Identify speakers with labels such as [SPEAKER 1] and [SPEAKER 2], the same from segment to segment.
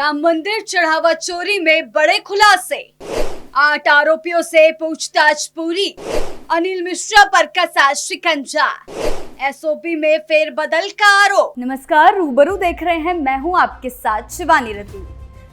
[SPEAKER 1] राम मंदिर चढ़ावा चोरी में बड़े खुलासे, 8 आरोपियों से पूछताछ पूरी, अनिल मिश्रा पर कसा शिकंजा, एसओपी में फेरबदल का आरोप। नमस्कार, रूबरू देख रहे हैं, मैं हूं आपके साथ शिवानी रतू।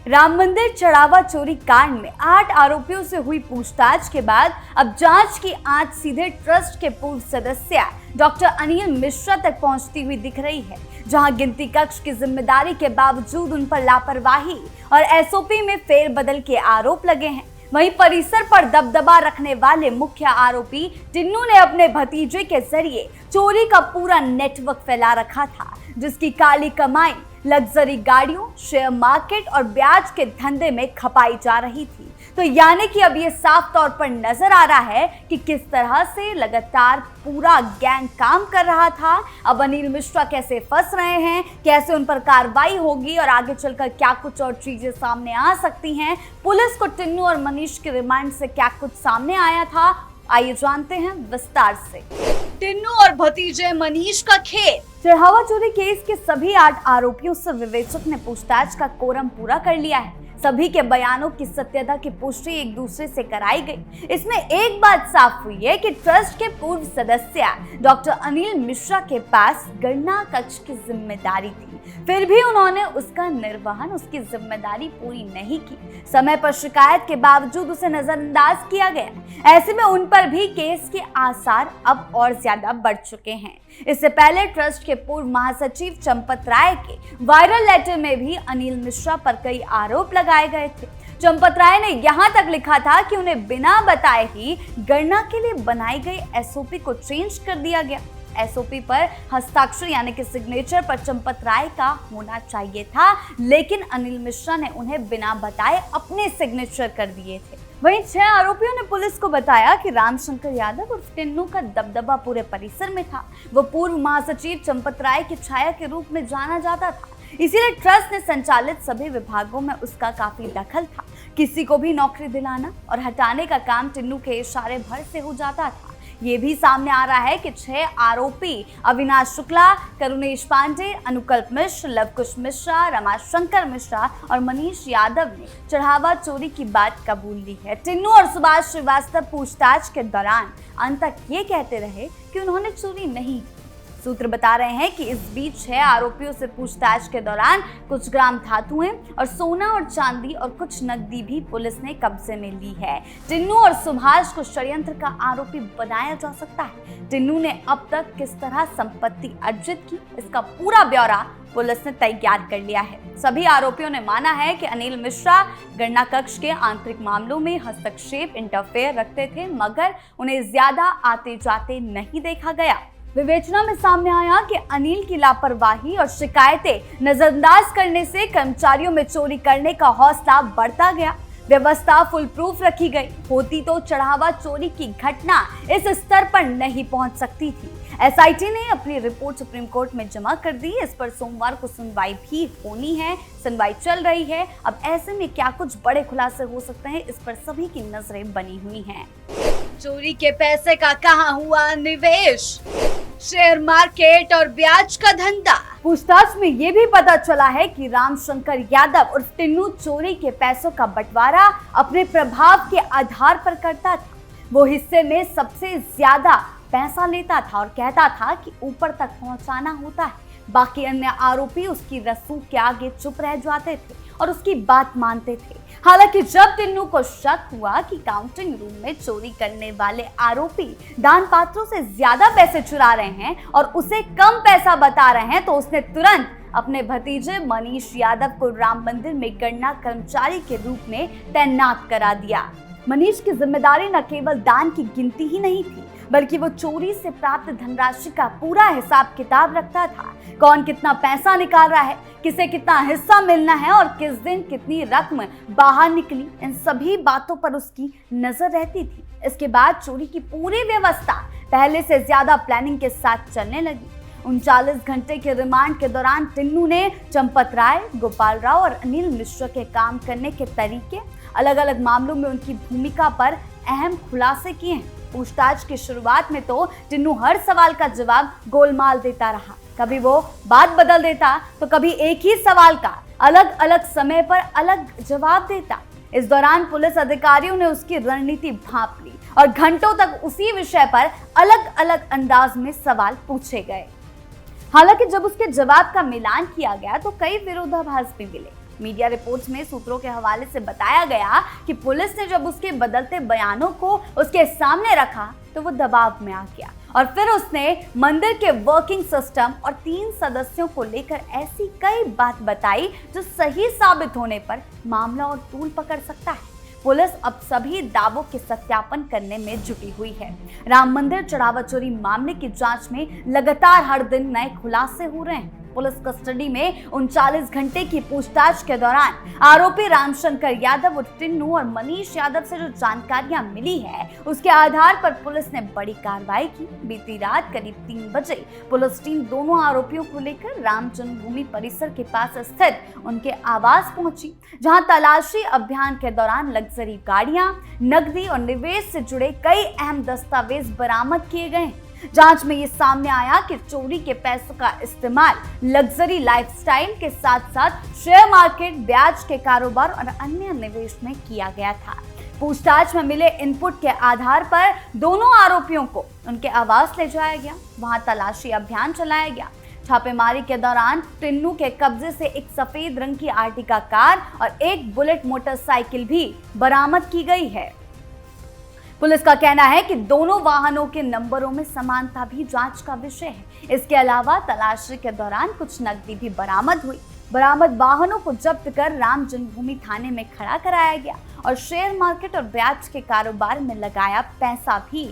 [SPEAKER 1] राम मंदिर चढ़ावा चोरी कांड में 8 आरोपियों से हुई पूछताछ के बाद अब जांच की आंच सीधे ट्रस्ट के पूर्व सदस्य डॉक्टर अनिल मिश्रा तक पहुंचती हुई दिख रही है, जहां गिनती कक्ष की जिम्मेदारी के बावजूद उन पर लापरवाही और एसओपी में फेरबदल के आरोप लगे हैं। वहीं परिसर पर दबदबा रखने वाले मुख्य आरोपी टिन्नू ने अपने भतीजे के जरिए चोरी का पूरा नेटवर्क फैला रखा था, जिसकी काली कमाई लग्जरी गाड़ियों, शेयर मार्केट और ब्याज के धंधे में खपाई जा रही थी। तो यानी कि अब ये साफ तौर पर नजर आ रहा है कि किस तरह से लगातार पूरा गैंग काम कर रहा था। अब अनिल मिश्रा कैसे फंस रहे हैं, कैसे उन पर कार्रवाई होगी और आगे चलकर क्या कुछ और चीजें सामने आ सकती हैं। पुलिस को टिन्नू और मनीष के रिमांड से क्या कुछ सामने आया था, आइए जानते हैं विस्तार से। टिन्नू और भतीजे मनीष का खेल। चढ़ावा चोरी केस के सभी 8 आरोपियों से विवेचक ने पूछताछ का कोरम पूरा कर लिया है। सभी के बयानों की सत्यता की पुष्टि एक दूसरे से कराई गई। इसमें एक बात साफ हुई है कि ट्रस्ट के पूर्व सदस्य डॉक्टर अनिल मिश्रा के पास गणना कक्ष की जिम्मेदारी थी, फिर भी उन्होंने उसका निर्वहन, उसकी जिम्मेदारी पूरी नहीं की। समय पर शिकायत के बावजूद उसे नजरअंदाज किया गया। ऐसे में उन पर भी केस के आसार अब और ज्यादा बढ़ चुके हैं। इससे पहले ट्रस्ट के पूर्व महासचिव चंपत राय के वायरल लेटर में भी अनिल मिश्रा पर कई आरोप लगाए गए थे। चंपत राय ने यहां तक लिखा था कि उन्हें बिना बताए ही गणना के लिए बनाई गई एसओपी को चेंज कर दिया गया। एसओपी पर हस्ताक्षर यानी कि सिग्नेचर पर चंपत राय का होना चाहिए था, लेकिन अनिल मिश्रा ने उन्हें बिना बताए अपने सिग्नेचर कर दिए थे। वहीं 6 आरोपियों ने पुलिस को बताया कि रामशंकर यादव और टिन्नू का दबदबा पूरे परिसर में था। वो पूर्व महासचिव चंपत राय की छाया के रूप में जाना जाता था, इसीलिए ट्रस्ट ने संचालित सभी विभागों में उसका काफी दखल था। किसी को भी नौकरी दिलाना और हटाने का काम टिन्नू के इशारे भर से हो जाता था। ये भी सामने आ रहा है कि 6 आरोपी अविनाश शुक्ला, करुणेश पांडे, अनुकल्प मिश्र, लवकुश मिश्रा, रमाशंकर मिश्रा और मनीष यादव ने चढ़ावा चोरी की बात कबूल ली है। टिन्नू और सुभाष श्रीवास्तव पूछताछ के दौरान अंत तक ये कहते रहे कि उन्होंने चोरी नहीं की। सूत्र बता रहे हैं कि इस बीच 6 आरोपियों से पूछताछ के दौरान कुछ ग्राम धातुएं और सोना और चांदी और कुछ नकदी भी पुलिस ने कब्जे में ली है। टिन्नू और सुभाष को षड्यंत्र का आरोपी बनाया जा सकता है। टिन्नू ने अब तक किस तरह संपत्ति अर्जित की, इसका पूरा ब्यौरा पुलिस ने तैयार कर लिया है। सभी आरोपियों ने माना है कि अनिल मिश्रा गणना कक्ष के आंतरिक मामलों में हस्तक्षेप, इंटरफेयर रखते थे, मगर उन्हें ज्यादा आते जाते नहीं देखा गया। विवेचना में सामने आया कि अनिल की लापरवाही और शिकायतें नजरअंदाज करने से कर्मचारियों में चोरी करने का हौसला बढ़ता गया। व्यवस्था फुल प्रूफ रखी गई होती तो चढ़ावा चोरी की घटना इस स्तर पर नहीं पहुंच सकती थी। एसआईटी ने अपनी रिपोर्ट सुप्रीम कोर्ट में जमा कर दी। इस पर सोमवार को सुनवाई भी होनी है, सुनवाई चल रही है। अब ऐसे में क्या कुछ बड़े खुलासे हो सकते हैं, इस पर सभी की नजरें बनी हुई हैं। चोरी के पैसे का कहां हुआ निवेश, शेयर मार्केट और ब्याज का धंधा। पूछताछ में ये भी पता चला है कि रामशंकर यादव और टिन्नू चोरी के पैसों का बंटवारा अपने प्रभाव के आधार पर करता था। वो हिस्से में सबसे ज्यादा पैसा लेता था और कहता था कि ऊपर तक पहुंचाना होता है। बाकी अन्य आरोपी उसकी रसूख के आगे चुप रह जाते थे और उसकी बात मानते थे। हालांकि जब टिन्नू को शक हुआ कि काउंटिंग रूम में चोरी करने वाले आरोपी दान पात्रों से ज्यादा पैसे चुरा रहे हैं और उसे कम पैसा बता रहे हैं, तो उसने तुरंत अपने भतीजे मनीष यादव को राम मंदिर में गणना कर्मचारी के रूप में तैनात करा दिया। मनीष की जिम्मेदारी न केवल दान की गिनती ही नहीं थी, बल्कि वो चोरी से प्राप्त धनराशि का पूरा हिसाब किताब रखता था। कौन कितना पैसा निकाल रहा है, किसे कितना हिस्सा मिलना है और किस दिन कितनी रकम बाहर निकली, इन सभी बातों पर उसकी नजर रहती थी। इसके बाद चोरी की पूरी व्यवस्था पहले से ज्यादा प्लानिंग के साथ चलने लगी। 39 घंटे के रिमांड के दौरान टिन्नू ने चंपत राय, गोपाल राव और अनिल मिश्रा के काम करने के तरीके, अलग अलग मामलों में उनकी भूमिका पर अहम खुलासे किए हैं। पूछताछ की शुरुआत में तो टिन्नू हर सवाल का जवाब गोलमाल देता रहा। कभी वो बात बदल देता तो कभी एक ही सवाल का अलग अलग समय पर अलग जवाब देता। इस दौरान पुलिस अधिकारियों ने उसकी रणनीति भांप ली और घंटों तक उसी विषय पर अलग अलग अंदाज में सवाल पूछे गए। हालांकि जब उसके जवाब का मिलान किया गया तो कई विरोधाभास भी मिले। मीडिया रिपोर्ट्स में सूत्रों के हवाले से बताया गया कि पुलिस ने जब उसके बदलते बयानों को उसके सामने रखा तो वो दबाव में आ गया और फिर उसने मंदिर के वर्किंग सिस्टम और 3 सदस्यों को लेकर ऐसी कई बात बताई जो सही साबित होने पर मामला और तूल पकड़ सकता है। पुलिस अब सभी दावों के सत्यापन करने में जुटी हुई है। राम मंदिर चढ़ावा चोरी मामले की जांच में लगातार हर दिन नए खुलासे हो रहे हैं। पुलिस कस्टडी में 39 घंटे की पूछताछ के दौरान आरोपी रामशंकर यादव और टिन्नू और मनीष यादव से जो जानकारियां मिली है उसके आधार पर पुलिस ने बड़ी कार्रवाई की। बीती रात करीब 3 बजे पुलिस टीम दोनों आरोपियों को लेकर राम जन्मभूमि परिसर के पास स्थित उनके आवास पहुंची, जहां तलाशी अभियान के दौरान लग्जरी गाड़ियां, नकदी और निवेश से जुड़े कई अहम दस्तावेज बरामद किए गए। जांच में ये सामने आया कि चोरी के पैसों का इस्तेमाल लग्जरी लाइफस्टाइल के साथ साथ शेयर मार्केट, ब्याज के कारोबार और अन्य निवेश में किया गया था। पूछताछ में मिले इनपुट के आधार पर दोनों आरोपियों को उनके आवास ले जाया गया, वहां तलाशी अभियान चलाया गया। छापेमारी के दौरान टिन्नू के कब्जे से एक सफेद रंग की आर्टिका कार और एक बुलेट मोटरसाइकिल भी बरामद की गई है। पुलिस का कहना है कि दोनों वाहनों के नंबरों में समानता भी जांच का विषय है। इसके अलावा तलाशी के दौरान कुछ नकदी भी बरामद हुई। बरामद वाहनों को जब्त कर राम जन्मभूमि थाने में खड़ा कराया गया और शेयर मार्केट और ब्याज के कारोबार में लगाया पैसा भी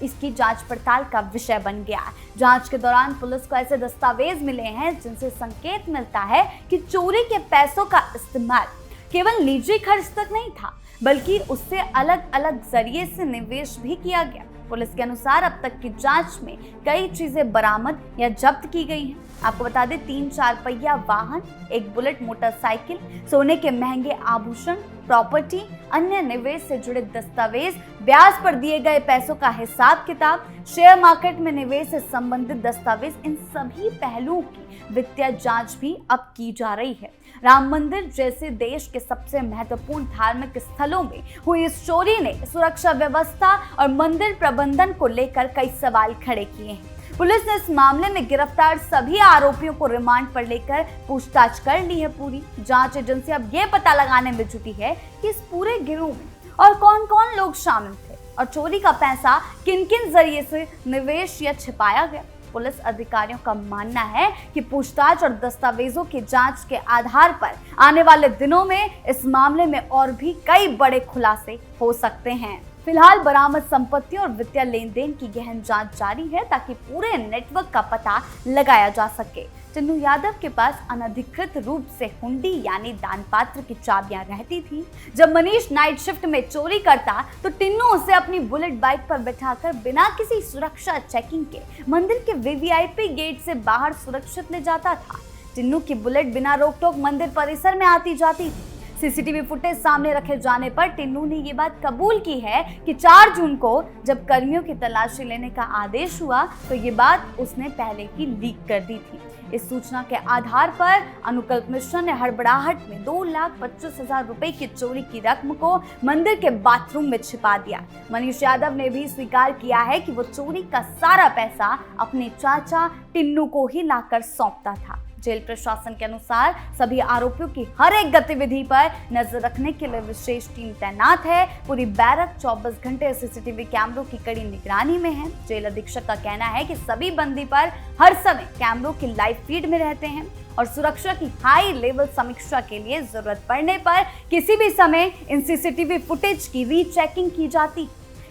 [SPEAKER 1] इसकी जांच पड़ताल का विषय बन गया। जांच के दौरान पुलिस को ऐसे दस्तावेज मिले हैं जिनसे संकेत मिलता है कि चोरी के पैसों का इस्तेमाल केवल निजी खर्च तक नहीं था, बल्कि उससे अलग अलग जरिए से निवेश भी किया गया। पुलिस के अनुसार अब तक की जांच में कई चीजें बरामद या जब्त की गई हैं। आपको बता दें 3-4 पहिया वाहन, एक बुलेट मोटरसाइकिल, सोने के महंगे आभूषण, प्रॉपर्टी, अन्य निवेश से जुड़े दस्तावेज, ब्याज पर दिए गए पैसों का हिसाब किताब, शेयर मार्केट में निवेश से संबंधित दस्तावेज, इन सभी पहलुओं की वित्तीय जांच भी अब की जा रही है। राम मंदिर जैसे देश के सबसे महत्वपूर्ण धार्मिक स्थलों में हुई इस चोरी ने सुरक्षा व्यवस्था और मंदिर प्रबंधन को लेकर कई सवाल खड़े किए हैं। पुलिस ने इस मामले में गिरफ्तार सभी आरोपियों को रिमांड पर लेकर पूछताछ कर ली है। पूरी जांच एजेंसी अब ये पता लगाने में जुटी है कि इस पूरे गिरोह में और कौन कौन लोग शामिल थे और चोरी का पैसा किन किन जरिए से निवेश या छिपाया गया। पुलिस अधिकारियों का मानना है कि पूछताछ और दस्तावेजों की जांच के आधार पर आने वाले दिनों में इस मामले में और भी कई बड़े खुलासे हो सकते हैं। फिलहाल बरामद संपत्ति और वित्तीय लेन देन की गहन जांच जारी है ताकि पूरे नेटवर्क का पता लगाया जा सके। टिन्नू यादव के पास अनधिकृत रूप से हुंडी यानी दान पात्र की चाबियां रहती थी। जब मनीष नाइट शिफ्ट में चोरी करता तो टिन्नू उसे अपनी बुलेट बाइक पर बिठाकर बिना किसी सुरक्षा चेकिंग के मंदिर के वीवीआईपी गेट से बाहर सुरक्षित ले जाता था। टिन्नू की बुलेट बिना रोक टोक मंदिर परिसर में आती जाती थी। सीसीटीवी फुटेज सामने रखे जाने पर टिन्नू ने ये बात कबूल की है कि 4 जून को जब कर्मियों की तलाशी लेने का आदेश हुआ तो ये बात उसने पहले ही लीक कर दी थी। इस सूचना के आधार पर अनुकल्प मिश्रा ने हड़बड़ाहट में 2,25,000 रुपए की चोरी की रकम को मंदिर के बाथरूम में छिपा दिया। मनीष यादव ने भी स्वीकार किया है कि वो चोरी का सारा पैसा अपने चाचा टिन्नू को ही लाकर सौंपता था। जेल प्रशासन के अनुसार सभी आरोपियों की हर एक गतिविधि पर नजर रखने के लिए विशेष टीम तैनात है। पूरी बैरक 24 घंटे सीसीटीवी कैमरों की कड़ी निगरानी में है। जेल अधीक्षक का कहना है कि सभी बंदी पर हर समय कैमरों की लाइव फीड में रहते हैं और सुरक्षा की हाई लेवल समीक्षा के लिए जरूरत पड़ने पर किसी भी समय इन सीसीटीवी फुटेज की रीचेकिंग की जाती।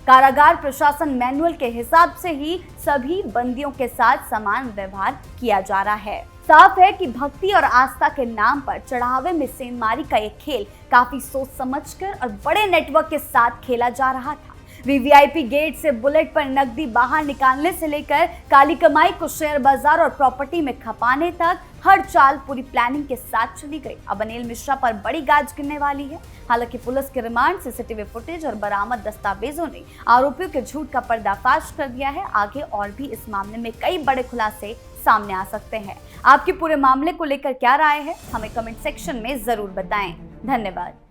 [SPEAKER 1] कारागार प्रशासन मैनुअल के हिसाब से ही सभी बंदियों के साथ समान व्यवहार किया जा रहा है। साफ है कि भक्ति और आस्था के नाम पर चढ़ावे में सेंधमारी का ये खेल काफी सोच समझकर और बड़े नेटवर्क के साथ खेला जा रहा था। वीवीआईपी गेट से बुलेट पर नकदी बाहर निकालने से लेकर काली कमाई को शेयर बाजार और प्रॉपर्टी में खपाने तक हर चाल पूरी प्लानिंग के साथ चली गई। अब अनिल मिश्रा पर बड़ी गाज गिरने वाली है। हालांकि पुलिस के रिमांड, सीसीटीवी फुटेज और बरामद दस्तावेजों ने आरोपियों के झूठ का पर्दाफाश कर दिया है। आगे और भी इस मामले में कई बड़े खुलासे सामने आ सकते हैं। आपके पूरे मामले को लेकर क्या राय है, हमें कमेंट सेक्शन में जरूर बताएं। धन्यवाद।